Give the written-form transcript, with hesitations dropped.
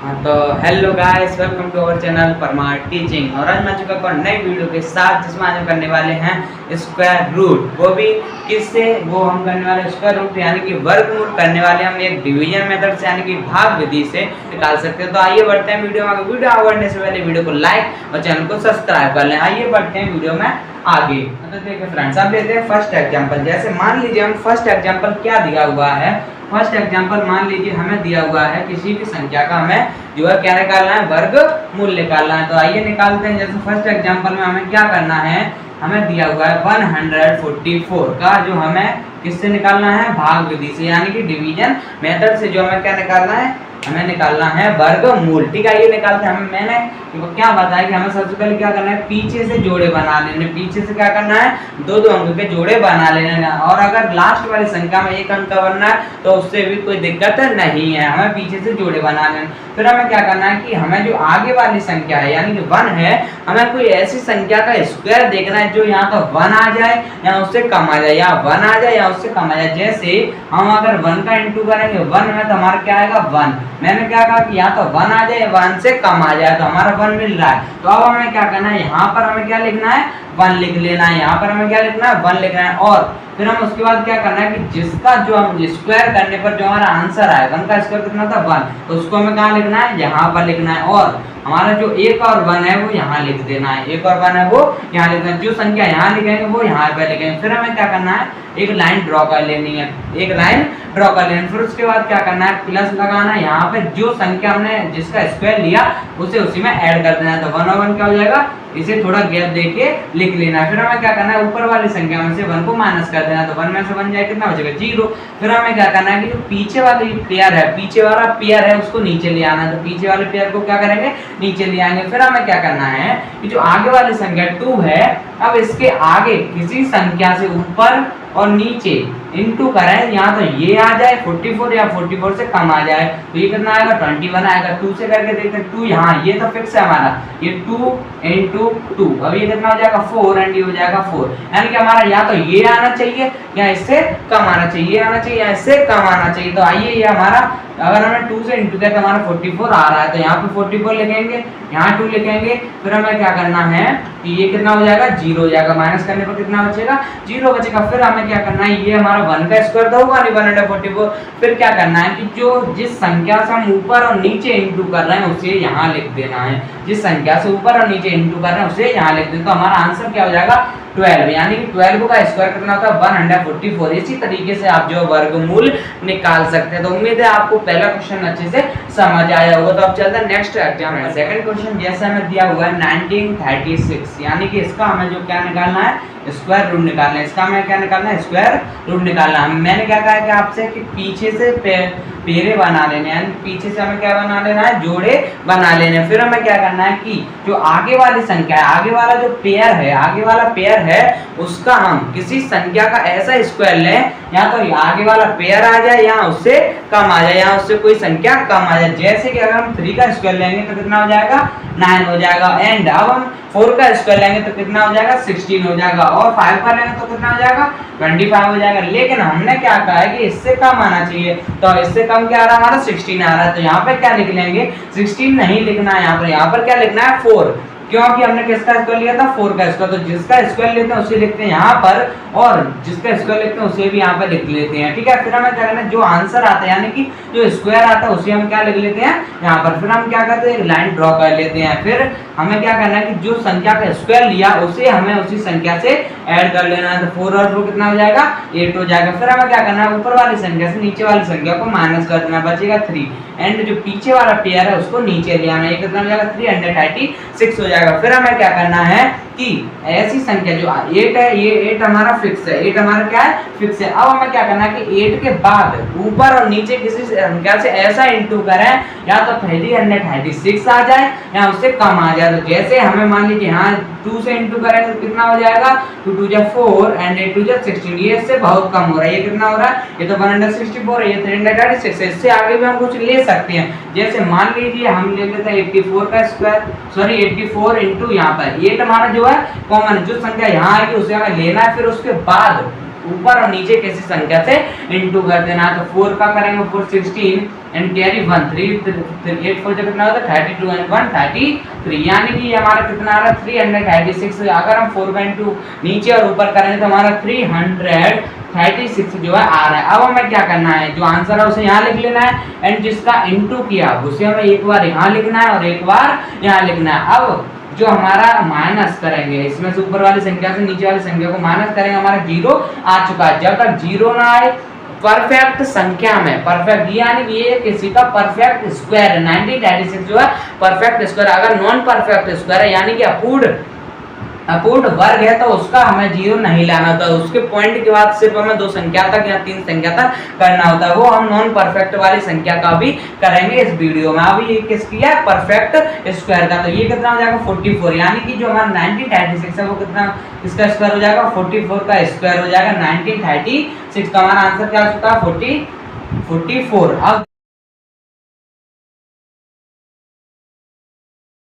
हाँ तो hello guys, welcome to our channel Parmar teaching. और आज मैं चुका हूँ नई वीडियो के साथ, जिसमें आज हम करने वाले हैं स्क्वायर रूट। वो भी किससे? वो हम करने वाले स्क्वायर रूट यानी कि वर्गमूल करने वाले हम एक डिवीजन मेथड से यानी कि भाग विधि से निकाल सकते हैं। तो आइए बढ़ते हैं वीडियो में। वीडियो आगे बढ़ने से पहले वीडियो को लाइक और चैनल को सब्सक्राइब कर लें। आइए बढ़ते हैं वीडियो में आगे। तो देखिए फ्रेंड्स, अब लेते हैं फर्स्ट एग्जाम्पल। जैसे मान लीजिए हम फर्स्ट एग्जाम्पल क्या दिया हुआ है। फर्स्ट एग्जाम्पल मान लीजिए हमें दिया हुआ है किसी भी संख्या का हमें जो है क्या निकालना है, वर्गमूल निकालना है। तो आइए निकालते हैं। जैसे फर्स्ट एग्जाम्पल में हमें क्या करना है, हमें दिया हुआ है 144 का जो हमें किससे निकालना है, भाग विधि से यानी कि डिवीजन मेथड से जो हमें क्या निकालना है, हमें निकालना है वर्गमूल। ठीक है, ये निकालते हैं। हमें मैंने क्या बताया कि हमें सबसे पहले क्या करना है, पीछे से जोड़े बना लेने। पीछे से क्या करना है, दो दो अंक के जोड़े बना लेने। और अगर लास्ट वाली संख्या में एक अंक का बनना है तो उससे भी कोई दिक्कत नहीं है, हमें पीछे से जोड़े बना लेने। फिर हमें क्या करना है कि हमें जो आगे वाली संख्या है यानी कि 1 है, हमें कोई ऐसी संख्या का स्क्वायर देखना है जो यहाँ तो 1 आ जाए या उससे कम आ जाए, या 1 आ जाए या उससे कम आ जाए। जैसे हम अगर 1 का इंटू करेंगे 1 में तो हमारा क्या आएगा 1। मैंने क्या कहा कि यहाँ तो 1 आ जाए, 1 से कम आ जाए, तो हमारा 1 मिल रहा है। तो अब हमें क्या करना है, यहाँ पर हमें क्या लिखना है, 1 लिख लेना है। यहाँ पर हमें क्या लिखना है, 1 लिखना है। और फिर हम उसके बाद क्या करना है कि जिसका जो हम स्क्वायर करने पर जो हमारा आंसर आए, 1 का स्क्वायर कितना था 1, तो उसको हमें कहाँ लिखना है, यहाँ पर लिखना है। और हमारा जो 1 और 1 है वो यहाँ लिख देना है। 1 और 1 है वो यहाँ लिख देना है। जो संख्या यहाँ लिखेंगे वो यहाँ पे लिखेंगे। फिर हमें क्या करना है, एक लाइन ड्रॉ कर लेनी है, एक लाइन ड्रॉ कर लेनी। फिर उसके बाद क्या करना है, प्लस लगाना है। यहाँ पे जो संख्या हमने जिसका स्क्वायर लिया उसे उसी में ऐड कर देना है। तो 1 और 1 क्या हो जाएगा, इसे थोड़ा गैप देके लिख लेना है। फिर हमें क्या करना है, ऊपर वाली संख्या में से 1 को माइनस कर देना है। तो 1 में से 1 जाए कितना हो जाएगा 0। फिर हमें क्या करना है कि जो पीछे वाली पेयर है, पीछे वाला पेयर है उसको नीचे ले आना है। तो पीछे वाले पेयर को क्या करेंगे, नीचे ले आएंगे। फिर हमें क्या करना है कि जो आगे वाली संख्या 2 है, अब इसके आगे किसी संख्या से ऊपर और नीचे इनटू करें, यहाँ तो ये आ जाए 44 या 44 से कम आ जाए तो ये कितना आएगा 21 आएगा। 2 से करके देखते हैं, 2 यहाँ ये तो फिक्स है हमारा, ये 2 इंटू 2, अब ये कितना हो जाएगा 4 एंड ये हो जाएगा 4। यानी कि हमारा या तो ये आना चाहिए या इससे कम आना चाहिए, आना चाहिए या इससे कम आना चाहिए। तो आइए ये हमारा, अगर हमें 2 से इंटू किया तो हमारा 44 आ रहा है, तो यहाँ पे 44 लिखेंगे, यहाँ 2 लिखेंगे। फिर हमें क्या करना है कि ये कितना हो जाएगा 0 हो जाएगा। माइनस करने पर कितना बचेगा, 0 बचेगा। फिर हमें क्या करना है, ये हमारा 1 का स्क्वायर तो होगा नहीं 144। फिर क्या करना है कि जो जिस संख्या से हम ऊपर और नीचे इंटू कर रहे हैं उसे यहाँ लिख देना है। जिस संख्या से ऊपर और नीचे इंटू कर रहे हैं उसे यहाँ लिख दें। तो हमारा आंसर क्या हो जाएगा 12, यानी कि 12 का स्क्वायर कितना होता है 144। इसी तरीके से आप जो वर्गमूल निकाल सकते हैं। तो उम्मीद है आपको पहला क्वेश्चन अच्छे से समझ आया होगा। तो अब चलते हैं नेक्स्ट एग्जाम। सेकंड क्वेश्चन जैसे हमें दिया हुआ है 1936, यानी कि इसका हमें जो क्या निकालना है, स्क्वायर रूट निकालना है। इसका हमें क्या निकालना है, स्क्वायर रूट निकालना है। मैंने क्या कहा कि आपसे कि पीछे से पेरे बना लेने हैं, पीछे से हमें क्या बना लेना है, जोड़े बना लेने हैं। फिर हमें क्या करना है कि जो आगे वाली संख्या है, आगे वाला जो पेयर है, आगे वाला पेयर है उसका हम किसी संख्या का ऐसा स्क्वायर लें या तो आगे वाला पेयर आ जाए या उससे कम आ जाए, या उससे कोई संख्या कम आ जाए। जैसे कि अगर हम 3 का स्क्वायर लेंगे तो कितना हो जाएगा 9 हो जाएगा। एंड अब हम 4 का स्क्वायर लेंगे तो कितना हो जाएगा 16 हो जाएगा। और 5 का लेंगे तो कितना हो जाएगा 25 हो जाएगा। लेकिन हमने क्या कहा है कि इससे कम आना चाहिए, तो इससे कम क्या आ रहा है हमारा 16 आ रहा है। तो यहाँ पे क्या लिख लेंगे, 16 नहीं लिखना है, यहाँ पर क्या लिखना है 4, क्योंकि हमने किसका स्क्वायर लिया था 4 का स्क्वायर। तो जिसका स्क्वायर लेते हैं उसे लिखते हैं यहाँ पर, और जिसका स्क्वायर लेते हैं उसे भी यहाँ पर लिख लेते हैं। ठीक है, फिर हमें क्या करना है, जो आंसर आता है यानी कि जो स्क्वायर आता है उसे हम क्या लिख लेते हैं यहाँ पर। फिर हम क्या करते हैं, लाइन ड्रॉ कर लेते हैं। फिर हमें क्या करना है कि जो संख्या का स्क्वायर लिया उसे हमें उसी संख्या से ऐड कर लेना है। तो 4 और 4 कितना हो जाएगा 8 हो जाएगा। फिर हमें क्या करना है, ऊपर वाली संख्या से नीचे वाली संख्या को माइनस कर देना, बचेगा 3। एंड जो पीछे वाला पेयर है उसको नीचे ले आना, ये कितना हो जाएगा 336 हो जाएगा। फिर हमें क्या करना है कि ऐसी संख्या जो 8 है, ये 8 हमारा फिक्स है, 8 हमारा क्या है फिक्स है। अब हमें क्या करना है कि 8 के बाद ऊपर और नीचे किसी संख्या से ऐसा इंटू करें या तो 336 आ जाए या उससे कम आ जाए। तो जैसे हमें मान लीजिए यहाँ 2 से इंटू करेंगे तो कितना हो जाएगा 2 2 जा 4 एंड 8 2 जा 16, ये इससे बहुत कम हो रहा है। ये कितना हो रहा है, ये तो 164 है, ये 336 है। इससे आगे भी हम कुछ ले सकते हैं। जैसे मान लीजिए हम ले लेते हैं 84 का स्क्वायर, सॉरी 84 इंटू यहाँ पर 8 हमारा जो है कॉमन, जो संख्या यहाँ आएगी उसे हमें लेना है। फिर उसके बाद ऊपर और नीचे किसी संख्या से इंटू कर देना। तो 4 का करेंगे 4 16 एंड कैरी 1 3 8 4 कितना होता है 32 एंड 1 33, यानी कि ये हमारा कितना आ रहा है 336। अगर हम 4 का इंटू नीचे और ऊपर करेंगे तो हमारा 336 जो है आ रहा है। अब हमें क्या करना है, जो आंसर है उसे यहाँ लिख लेना है एंड जिसका इंटू किया उसे हमें एक बार यहाँ लिखना है और एक बार यहाँ लिखना है। अब जो हमारा माइनस करेंगे, इसमें से ऊपर वाली संख्या से नीचे वाली संख्या को माइनस करेंगे, हमारा 0 आ चुका है। जब तक 0 ना आए परफेक्ट संख्या में, परफेक्ट यानी कि ये किसी का परफेक्ट स्क्वायर है, 1936 जो है परफेक्ट स्क्वायर। अगर नॉन परफेक्ट स्क्वायर है यानी कि अपूर्ण वर्ग है तो उसका हमें 0 नहीं लाना होता, उसके पॉइंट के बाद सिर्फ हमें 2 संख्या तक या 3 संख्या तक करना होता है। वो हम नॉन परफेक्ट वाली संख्या का भी करेंगे इस वीडियो में। अभी ये किसकी है, परफेक्ट स्क्वायर का। तो ये कितना हो जाएगा 44, यानी कि जो हमारा 1936 है वो कितना, इसका स्क्वायर हो जाएगा 44 का स्क्वायर हो जाएगा 1936। तो हमारा आंसर क्या हो चुका है 44। अब